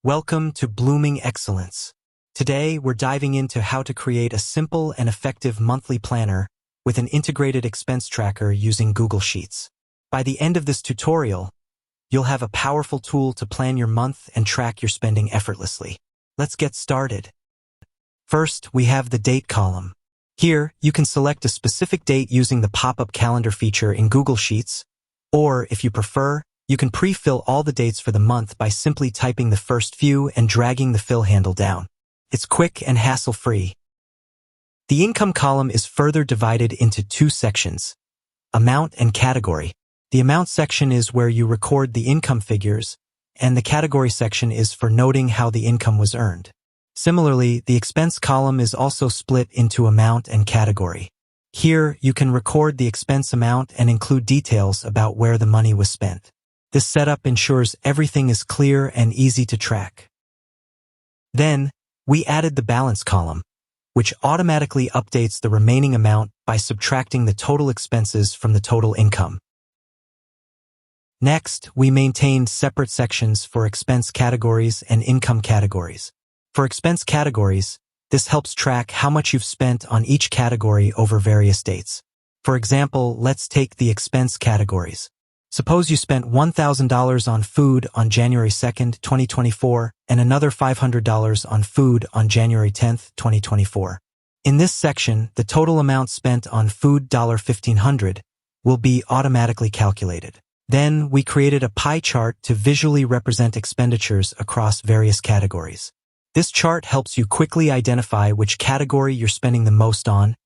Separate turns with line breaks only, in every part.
Welcome to Blooming Excellence. Today, we're diving into how to create a simple and effective monthly planner with an integrated expense tracker using Google Sheets. By the end of this tutorial, you'll have a powerful tool to plan your month and track your spending effortlessly. Let's get started. First, we have the date column. Here, you can select a specific date using the pop-up calendar feature in Google Sheets, or if you prefer, you can pre-fill all the dates for the month by simply typing the first few and dragging the fill handle down. It's quick and hassle-free. The income column is further divided into two sections, amount and category. The amount section is where you record the income figures, and the category section is for noting how the income was earned. Similarly, the expense column is also split into amount and category. Here, you can record the expense amount and include details about where the money was spent. This setup ensures everything is clear and easy to track. Then, we added the balance column, which automatically updates the remaining amount by subtracting the total expenses from the total income. Next, we maintained separate sections for expense categories and income categories. For expense categories, this helps track how much you've spent on each category over various dates. For example, let's take the expense categories. Suppose you spent $1,000 on food on January 2nd, 2024, and another $500 on food on January 10th, 2024. In this section, the total amount spent on food $1,500 will be automatically calculated. Then, we created a pie chart to visually represent expenditures across various categories. This chart helps you quickly identify which category you're spending the most on,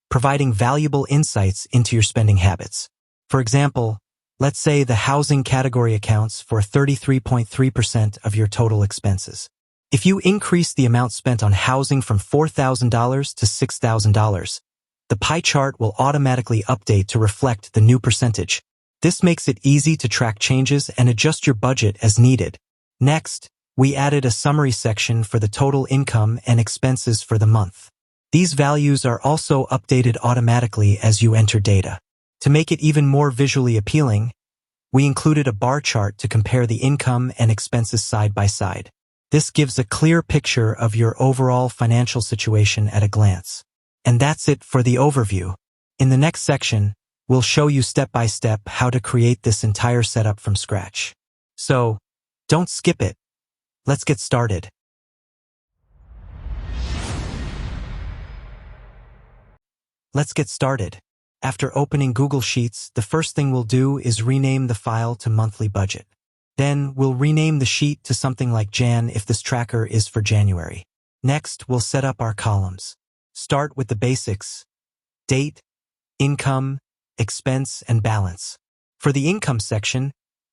providing valuable insights into your spending habits. For example, let's say the housing category accounts for 33.3% of your total expenses. If you increase the amount spent on housing from $4,000 to $6,000, the pie chart will automatically update to reflect the new percentage. This makes it easy to track changes and adjust your budget as needed. Next, we added a summary section for the total income and expenses for the month. These values are also updated automatically as you enter data. To make it even more visually appealing, we included a bar chart to compare the income and expenses side by side. This gives a clear picture of your overall financial situation at a glance. And that's it for the overview. In the next section, we'll show you step by step how to create this entire setup from scratch. So, don't skip it. Let's get started. After opening Google Sheets, the first thing we'll do is rename the file to Monthly Budget. Then, we'll rename the sheet to something like Jan if this tracker is for January. Next, we'll set up our columns. Start with the basics: date, income, expense, and balance. For the income section,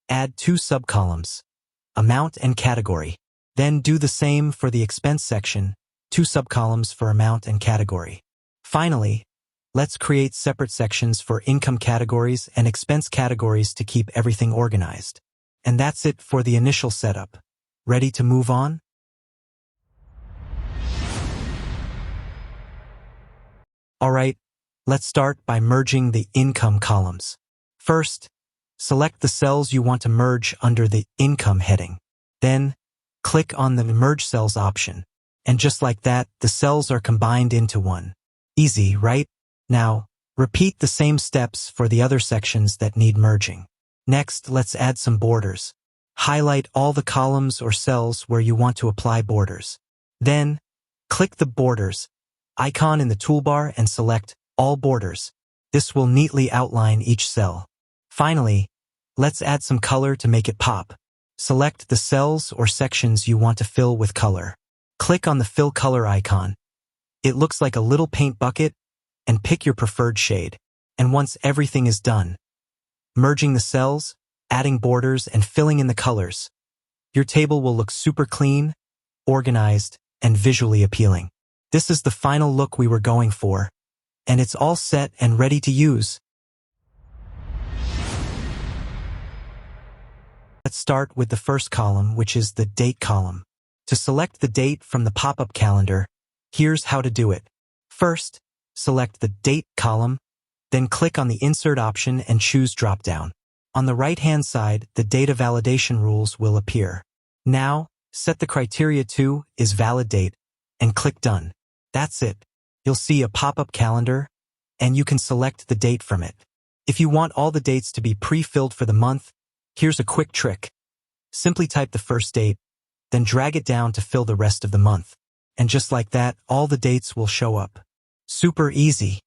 add two subcolumns, amount and category. Then do the same for the expense section, two subcolumns for amount and category. Finally, let's create separate sections for income categories and expense categories to keep everything organized. And that's it for the initial setup. Ready to move on? Alright, let's start by merging the income columns. First, select the cells you want to merge under the income heading. Then, click on the Merge Cells option. And just like that, the cells are combined into one. Easy, right? Now, repeat the same steps for the other sections that need merging. Next, let's add some borders. Highlight all the columns or cells where you want to apply borders. Then, click the Borders icon in the toolbar and select All Borders. This will neatly outline each cell. Finally, let's add some color to make it pop. Select the cells or sections you want to fill with color. Click on the Fill Color icon. It looks like a little paint bucket, and pick your preferred shade. And once everything is done, merging the cells, adding borders, and filling in the colors, your table will look super clean, organized, and visually appealing. This is the final look we were going for, and it's all set and ready to use. Let's start with the first column, which is the date column. To select the date from the pop-up calendar, here's how to do it. First, select the Date column, then click on the Insert option and choose Dropdown. On the right-hand side, the data validation rules will appear. Now, Set the criteria to is valid date and click Done. That's it. You'll see a pop-up calendar and you can select the date from it. If you want all the dates to be pre-filled for the month, here's a quick trick. Simply type the first date, then drag it down to fill the rest of the month. And just like that, all the dates will show up. Super easy.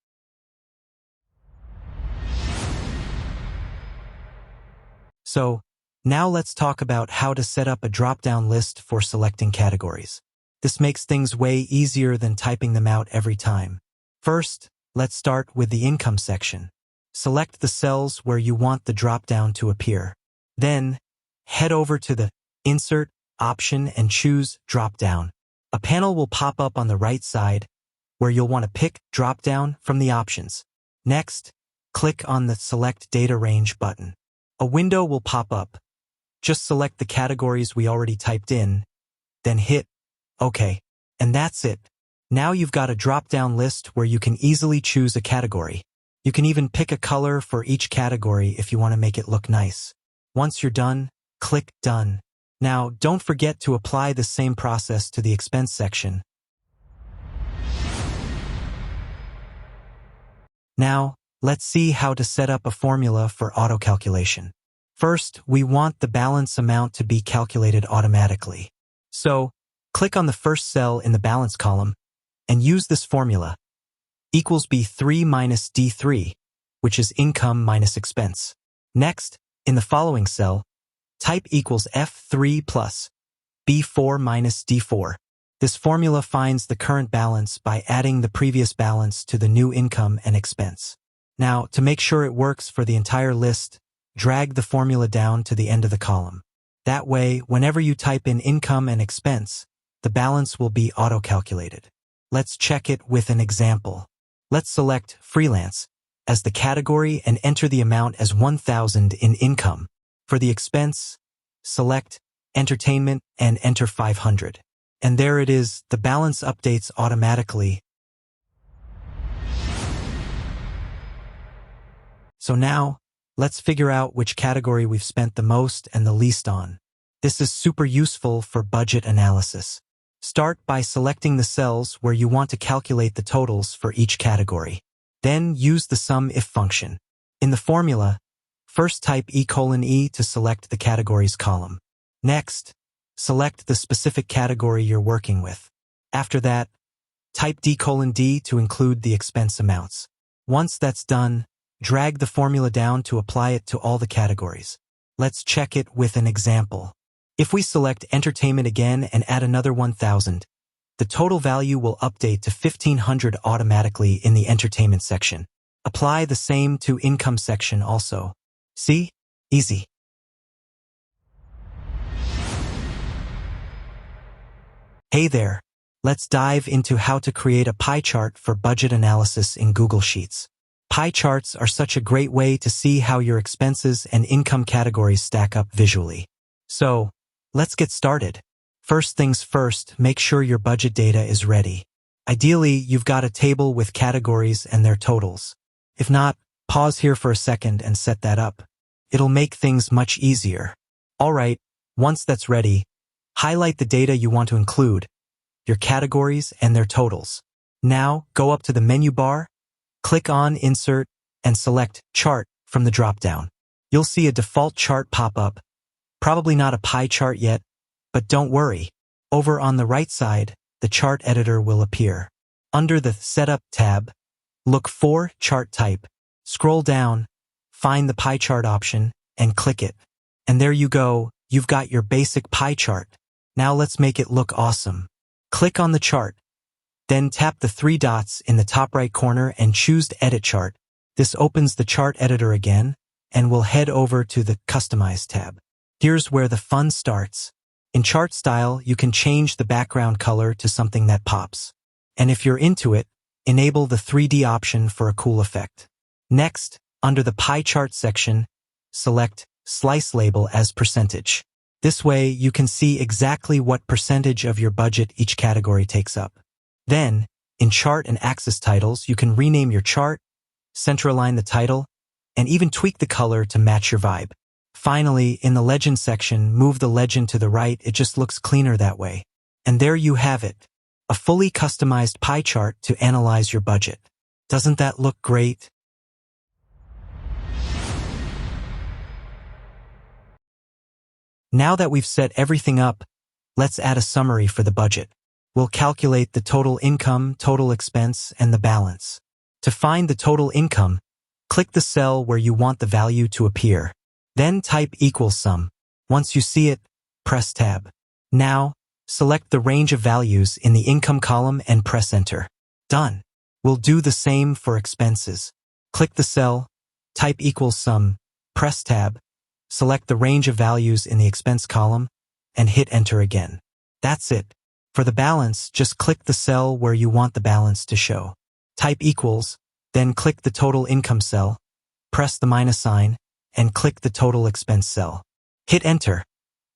So, now let's talk about how to set up a drop-down list for selecting categories. This makes things way easier than typing them out every time. First, let's start with the income section. Select the cells where you want the drop-down to appear. Then, head over to the Insert option and choose Drop-down. A panel will pop up on the right side where you'll want to pick Drop-down from the options. Next, click on the Select Data Range button. A window will pop up. Just select the categories we already typed in, then hit OK. And that's it. Now you've got a drop-down list where you can easily choose a category. You can even pick a color for each category if you want to make it look nice. Once you're done, click Done. Now, don't forget to apply the same process to the expense section. Now, let's see how to set up a formula for auto-calculation. First, we want the balance amount to be calculated automatically. So, click on the first cell in the balance column and use this formula. Equals B3 minus D3, which is income minus expense. Next, in the following cell, type equals F3 plus B4 minus D4. This formula finds the current balance by adding the previous balance to the new income and expense. Now, to make sure it works for the entire list, drag the formula down to the end of the column. That way, whenever you type in income and expense, the balance will be auto-calculated. Let's check it with an example. Let's select Freelance as the category and enter the amount as 1,000 in income. For the expense, select Entertainment and enter 500. And there it is, the balance updates automatically. So now, let's figure out which category we've spent the most and the least on. This is super useful for budget analysis. Start by selecting the cells where you want to calculate the totals for each category. Then use the SUMIF function. In the formula, first type E:E to select the categories column. Next, select the specific category you're working with. After that, type D:D to include the expense amounts. Once that's done, drag the formula down to apply it to all the categories. Let's check it with an example. If we select Entertainment again and add another 1,000, the total value will update to 1,500 automatically in the Entertainment section. Apply the same to Income section also. See? Easy. Hey there. Let's dive into how to create a pie chart for budget analysis in Google Sheets. Pie charts are such a great way to see how your expenses and income categories stack up visually. So, let's get started. First things first, make sure your budget data is ready. Ideally, you've got a table with categories and their totals. If not, pause here for a second and set that up. It'll make things much easier. Alright, once that's ready, highlight the data you want to include, your categories and their totals. Now, go up to the menu bar, click on Insert, and select Chart from the drop-down. You'll see a default chart pop up. Probably not a pie chart yet, but don't worry. Over on the right side, the chart editor will appear. Under the Setup tab, look for Chart Type. Scroll down, find the pie chart option, and click it. And there you go, you've got your basic pie chart. Now let's make it look awesome. Click on the chart. Then tap the three dots in the top right corner and choose Edit Chart. This opens the chart editor again, and we'll head over to the Customize tab. Here's where the fun starts. In chart style, you can change the background color to something that pops. And if you're into it, enable the 3D option for a cool effect. Next, under the pie chart section, select Slice Label as percentage. This way, you can see exactly what percentage of your budget each category takes up. Then, in Chart and Axis titles, you can rename your chart, center align the title, and even tweak the color to match your vibe. Finally, in the legend section, move the legend to the right. It just looks cleaner that way. And there you have it. A fully customized pie chart to analyze your budget. Doesn't that look great? Now that we've set everything up, let's add a summary for the budget. We'll calculate the total income, total expense, and the balance. To find the total income, click the cell where you want the value to appear. Then type equals sum. Once you see it, press Tab. Now, select the range of values in the income column and press Enter. Done. We'll do the same for expenses. Click the cell, type equals sum, press Tab, select the range of values in the expense column, and hit Enter again. That's it. For the balance, just click the cell where you want the balance to show. Type equals, then click the total income cell, press the minus sign, and click the total expense cell. Hit Enter,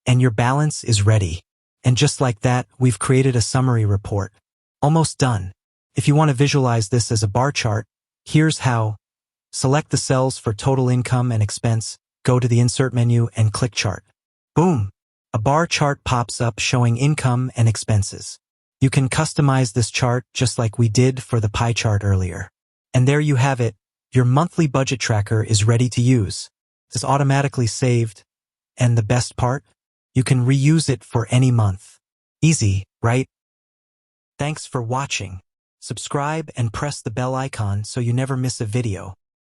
and your balance is ready. And just like that, we've created a summary report. Almost done. If you want to visualize this as a bar chart, here's how. Select the cells for total income and expense, go to the Insert menu and click Chart. Boom! A bar chart pops up showing income and expenses. You can customize this chart just like we did for the pie chart earlier. And there you have it. Your monthly budget tracker is ready to use. It's automatically saved. And the best part? You can reuse it for any month. Easy, right? Thanks for watching. Subscribe and press the bell icon so you never miss a video.